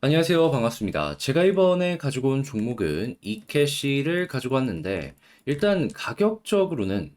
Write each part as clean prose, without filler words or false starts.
안녕하세요. 반갑습니다. 제가 이번에 가지고 온 종목은 이캐시를 가지고 왔는데, 일단 가격적으로는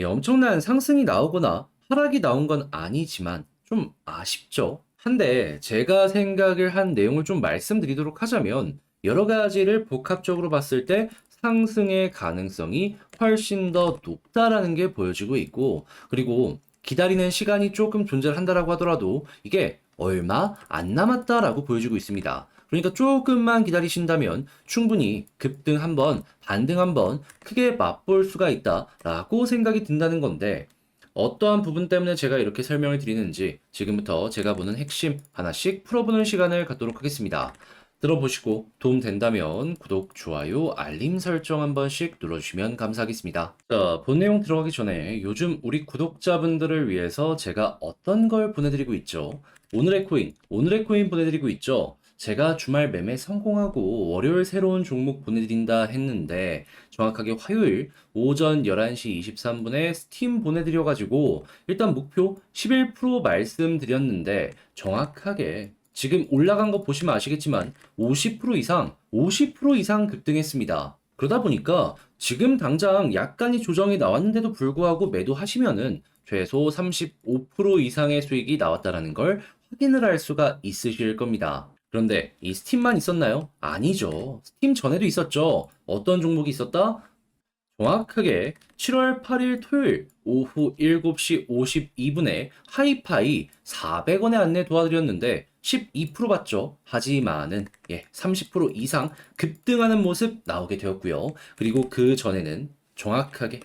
엄청난 상승이 나오거나 하락이 나온 건 아니지만 좀 아쉽죠. 한데 제가 생각을 한 내용을 좀 말씀드리도록 하자면, 여러 가지를 복합적으로 봤을 때 상승의 가능성이 훨씬 더 높다라는 게 보여지고 있고, 그리고 기다리는 시간이 조금 존재한다라고 하더라도 이게 얼마 안 남았다라고 보여지고 있습니다. 그러니까 조금만 기다리신다면 충분히 급등 한번, 반등 한번 크게 맛볼 수가 있다라고 생각이 든다는 건데, 어떠한 부분 때문에 제가 이렇게 설명을 드리는지 지금부터 제가 보는 핵심 하나씩 풀어보는 시간을 갖도록 하겠습니다. 들어보시고 도움 된다면 구독, 좋아요, 알림 설정 한 번씩 눌러주시면 감사하겠습니다. 자, 본 내용 들어가기 전에 요즘 우리 구독자분들을 위해서 제가 어떤 걸 보내드리고 있죠? 오늘의 코인 보내드리고 있죠? 제가 주말 매매 성공하고 월요일 새로운 종목 보내드린다 했는데 정확하게 화요일 오전 11시 23분에 스팀 보내드려가지고 일단 목표 11% 말씀드렸는데 정확하게 지금 올라간 거 보시면 아시겠지만 50% 이상 급등했습니다. 그러다 보니까 지금 당장 약간의 조정이 나왔는데도 불구하고 매도하시면은 최소 35% 이상의 수익이 나왔다라는 걸 확인을 할 수가 있으실 겁니다. 그런데 이 스팀만 있었나요? 아니죠. 스팀 전에도 있었죠. 어떤 종목이 있었다? 정확하게 7월 8일 토요일 오후 7시 52분에 하이파이 400원에 안내 도와드렸는데 12% 받죠. 하지만은 30% 이상 급등하는 모습 나오게 되었고요. 그리고 그 전에는 정확하게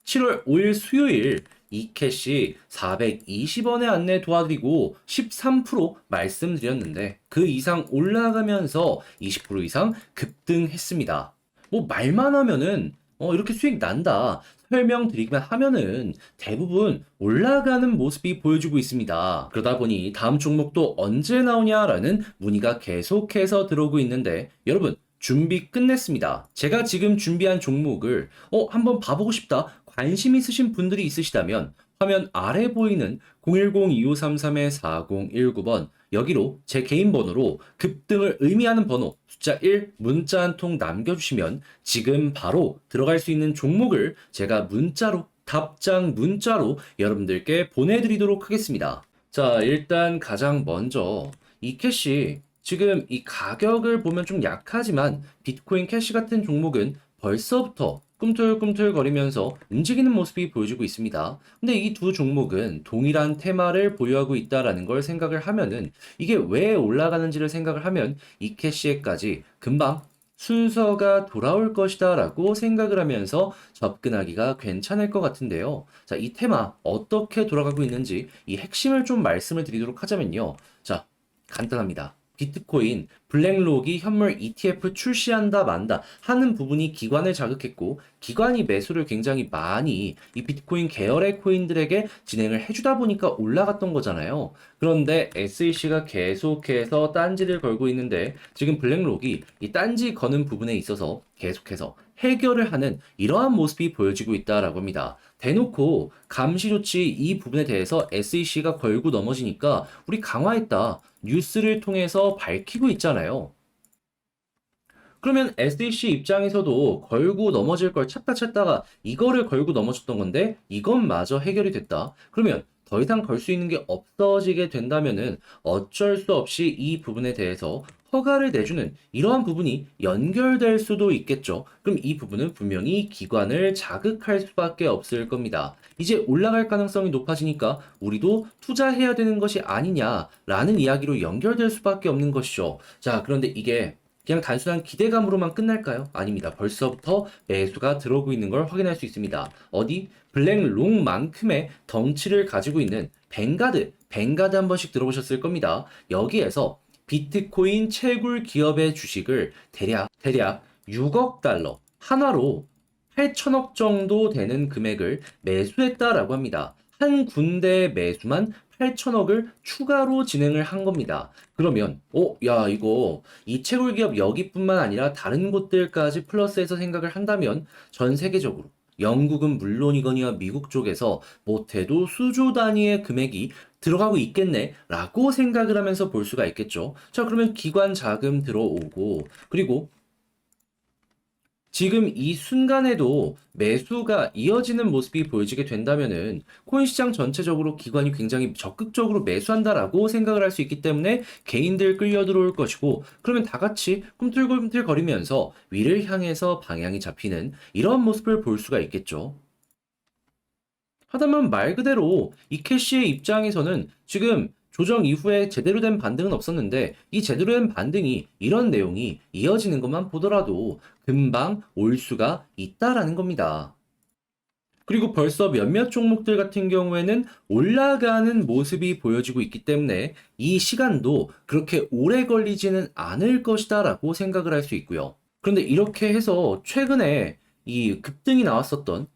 7월 5일 수요일 이캐시 420원에 안내 도와드리고 13% 말씀드렸는데 그 이상 올라가면서 20% 이상 급등했습니다. 뭐 말만 하면은 이렇게 수익 난다 설명드리기만 하면은 대부분 올라가는 모습이 보여주고 있습니다. 그러다 보니 다음 종목도 언제 나오냐라는 문의가 계속해서 들어오고 있는데 여러분 준비 끝냈습니다. 제가 지금 준비한 종목을 한번 봐보고 싶다. 관심 있으신 분들이 있으시다면 화면 아래 보이는 010-2533-4019번 여기로 제 개인 번호로 급등을 의미하는 번호 숫자 1 문자 한 통 남겨주시면 지금 바로 들어갈 수 있는 종목을 제가 문자로 답장 문자로 여러분들께 보내드리도록 하겠습니다. 자, 일단 가장 먼저 이 캐시 지금 이 가격을 보면 좀 약하지만 비트코인 캐시 같은 종목은 벌써부터 꿈틀꿈틀거리면서 움직이는 모습이 보여주고 있습니다. 근데 이 두 종목은 동일한 테마를 보유하고 있다라는 걸 생각을 하면은 이게 왜 올라가는지를 생각을 하면 이 캐시에까지 금방 순서가 돌아올 것이다 라고 생각을 하면서 접근하기가 괜찮을 것 같은데요. 자, 이 테마 어떻게 돌아가고 있는지 이 핵심을 좀 말씀을 드리도록 하자면요. 자, 간단합니다. 비트코인, 블랙록이 현물 ETF 출시한다 만다 하는 부분이 기관을 자극했고 기관이 매수를 굉장히 많이 이 비트코인 계열의 코인들에게 진행을 해주다 보니까 올라갔던 거잖아요. 그런데 SEC가 계속해서 딴지를 걸고 있는데 지금 블랙록이 이 딴지 거는 부분에 있어서 계속해서 해결을 하는 이러한 모습이 보여지고 있다라고 합니다. 대놓고 감시 조치 이 부분에 대해서 SEC가 걸고 넘어지니까 우리 강화했다. 뉴스를 통해서 밝히고 있잖아요. 그러면 SEC 입장에서도 걸고 넘어질 걸 찾다가 이거를 걸고 넘어졌던 건데 이것마저 해결이 됐다. 그러면 더 이상 걸 수 있는 게 없어지게 된다면은 어쩔 수 없이 이 부분에 대해서 허가를 내주는 이러한 부분이 연결될 수도 있겠죠. 그럼 이 부분은 분명히 기관을 자극할 수밖에 없을 겁니다. 이제 올라갈 가능성이 높아지니까 우리도 투자해야 되는 것이 아니냐라는 이야기로 연결될 수밖에 없는 것이죠. 자, 그런데 이게 그냥 단순한 기대감으로만 끝날까요? 아닙니다. 벌써부터 매수가 들어오고 있는 걸 확인할 수 있습니다. 어디? 블랙롱만큼의 덩치를 가지고 있는 뱅가드 한 번씩 들어보셨을 겁니다. 여기에서 비트코인 채굴 기업의 주식을 대략 6억 달러 한화로 8천억 정도 되는 금액을 매수했다라고 합니다. 한 군데 매수만 8천억을 추가로 진행을 한 겁니다. 그러면, 야, 이거, 이 채굴 기업 여기뿐만 아니라 다른 곳들까지 플러스해서 생각을 한다면 전 세계적으로 영국은 물론이거니와 미국 쪽에서 못해도 수조 단위의 금액이 들어가고 있겠네 라고 생각을 하면서 볼 수가 있겠죠. 자, 그러면 기관 자금 들어오고, 그리고 지금 이 순간에도 매수가 이어지는 모습이 보여지게 된다면은 코인 시장 전체적으로 기관이 굉장히 적극적으로 매수한다라고 생각을 할 수 있기 때문에 개인들 끌려 들어올 것이고, 그러면 다 같이 꿈틀꿈틀거리면서 위를 향해서 방향이 잡히는 이런 모습을 볼 수가 있겠죠. 하다만 말 그대로 이케시의 입장에서는 지금 조정 이후에 제대로 된 반등은 없었는데, 이 제대로 된 반등이 이런 내용이 이어지는 것만 보더라도 금방 올 수가 있다라는 겁니다. 그리고 벌써 몇몇 종목들 같은 경우에는 올라가는 모습이 보여지고 있기 때문에 이 시간도 그렇게 오래 걸리지는 않을 것이다라고 생각을 할 수 있고요. 그런데 이렇게 해서 최근에 이 급등이 나왔었던,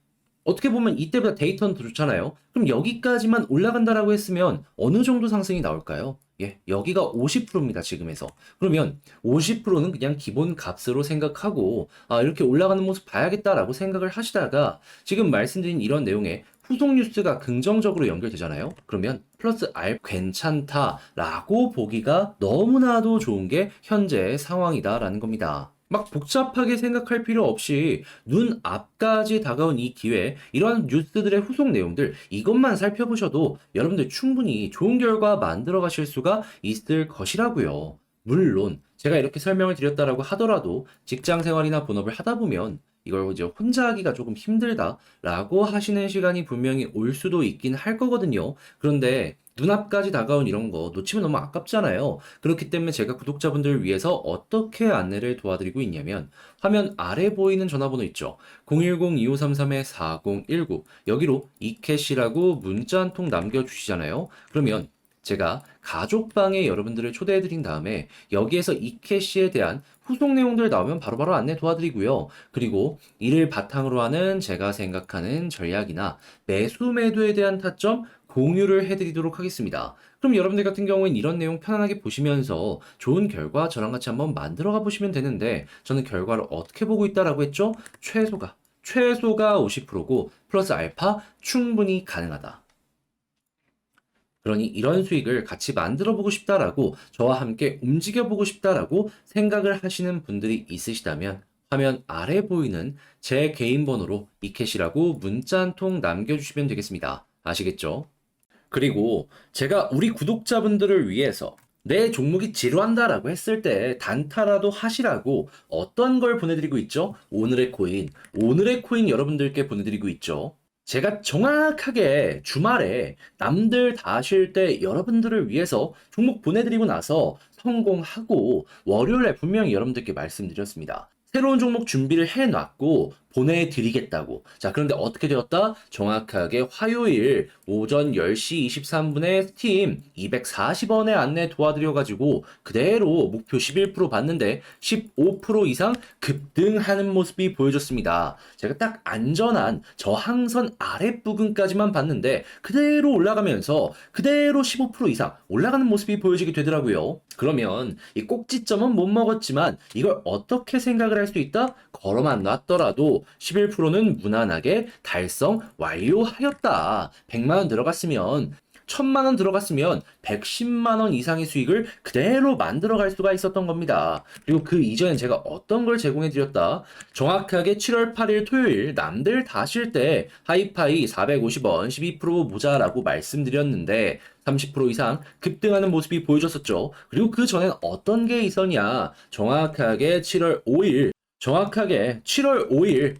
어떻게 보면 이때보다 데이터는 더 좋잖아요. 그럼 여기까지만 올라간다라고 했으면 어느 정도 상승이 나올까요? 예, 여기가 50%입니다, 지금에서. 그러면 50%는 그냥 기본 값으로 생각하고, 아, 이렇게 올라가는 모습 봐야겠다라고 생각을 하시다가, 지금 말씀드린 이런 내용에 후속 뉴스가 긍정적으로 연결되잖아요. 그러면 플러스 R 괜찮다라고 보기가 너무나도 좋은 게 현재의 상황이다라는 겁니다. 막 복잡하게 생각할 필요 없이 눈 앞까지 다가온 이 기회에 이러한 뉴스들의 후속 내용들 이것만 살펴보셔도 여러분들 충분히 좋은 결과 만들어 가실 수가 있을 것이라고요. 물론 제가 이렇게 설명을 드렸다라고 하더라도 직장 생활이나 본업을 하다 보면 이걸 이제 혼자 하기가 조금 힘들다라고 하시는 시간이 분명히 올 수도 있긴 할 거거든요. 그런데 눈앞까지 다가온 이런 거 놓치면 너무 아깝잖아요. 그렇기 때문에 제가 구독자분들을 위해서 어떻게 안내를 도와드리고 있냐면, 화면 아래 보이는 전화번호 있죠. 010-2533-4019 여기로 이캐시라고 문자 한 통 남겨주시잖아요. 그러면 제가 가족방에 여러분들을 초대해드린 다음에 여기에서 이캐시에 대한 후속 내용들 나오면 바로바로 안내 도와드리고요. 그리고 이를 바탕으로 하는 제가 생각하는 전략이나 매수 매도에 대한 타점 공유를 해드리도록 하겠습니다. 그럼 여러분들 같은 경우엔 이런 내용 편안하게 보시면서 좋은 결과 저랑 같이 한번 만들어가 보시면 되는데, 저는 결과를 어떻게 보고 있다라고 했죠? 최소가 50%고 플러스 알파 충분히 가능하다. 그러니 이런 수익을 같이 만들어 보고 싶다라고, 저와 함께 움직여 보고 싶다라고 생각을 하시는 분들이 있으시다면 화면 아래 보이는 제 개인 번호로 이캐시라고 문자 한 통 남겨주시면 되겠습니다. 아시겠죠? 그리고 제가 우리 구독자분들을 위해서 내 종목이 지루한다라고 했을 때 단타라도 하시라고 어떤 걸 보내드리고 있죠? 오늘의 코인 여러분들께 보내드리고 있죠. 제가 정확하게 주말에 남들 다 쉴 때 여러분들을 위해서 종목 보내드리고 나서 성공하고, 월요일에 분명히 여러분들께 말씀드렸습니다. 새로운 종목 준비를 해놨고 보내드리겠다고. 자, 그런데 어떻게 되었다? 정확하게 화요일 오전 10시 23분에 스팀 240원에 안내 도와드려가지고 그대로 목표 11% 봤는데 15% 이상 급등하는 모습이 보여졌습니다. 제가 딱 안전한 저항선 아랫부분까지만 봤는데 그대로 올라가면서 그대로 15% 이상 올라가는 모습이 보여지게 되더라고요. 그러면 이 꼭지점은 못 먹었지만 이걸 어떻게 생각을 할 수 있다? 걸어만 놨더라도 11%는 무난하게 달성 완료하였다. 100만 원 들어갔으면, 1000만 원 들어갔으면 110만 원 이상의 수익을 그대로 만들어 갈 수가 있었던 겁니다. 그리고 그 이전엔 제가 어떤 걸 제공해 드렸다? 정확하게 7월 8일 토요일 남들 다 쉴 때 하이파이 450원 12% 모자라고 말씀드렸는데 30% 이상 급등하는 모습이 보여졌었죠. 그리고 그 전엔 어떤 게 있었냐? 정확하게 7월 5일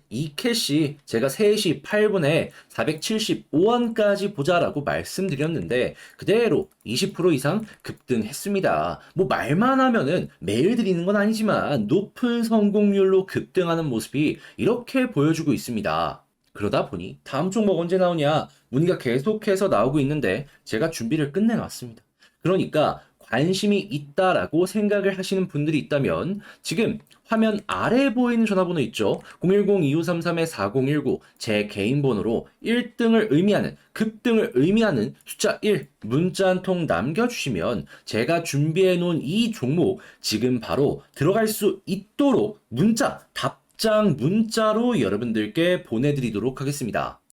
이캐시 제가 3시 8분에 475원까지 보자라고 말씀드렸는데 그대로 20% 이상 급등했습니다. 뭐 말만 하면은 매일 드리는 건 아니지만 높은 성공률로 급등하는 모습이 이렇게 보여주고 있습니다. 그러다 보니 다음 종목 언제 나오냐 문의가 계속해서 나오고 있는데 제가 준비를 끝내놨습니다. 그러니까 관심이 있다라고 생각을 하시는 분들이 있다면 지금 화면 아래 보이는 전화번호 있죠? 010-2533-4019 제 개인 번호로 1등을 의미하는, 급등을 의미하는 숫자 1 문자 한 통 남겨주시면 제가 준비해 놓은 이 종목 지금 바로 들어갈 수 있도록 문자 답 답장 문자로 여러분들께 보내드리도록 하겠습니다.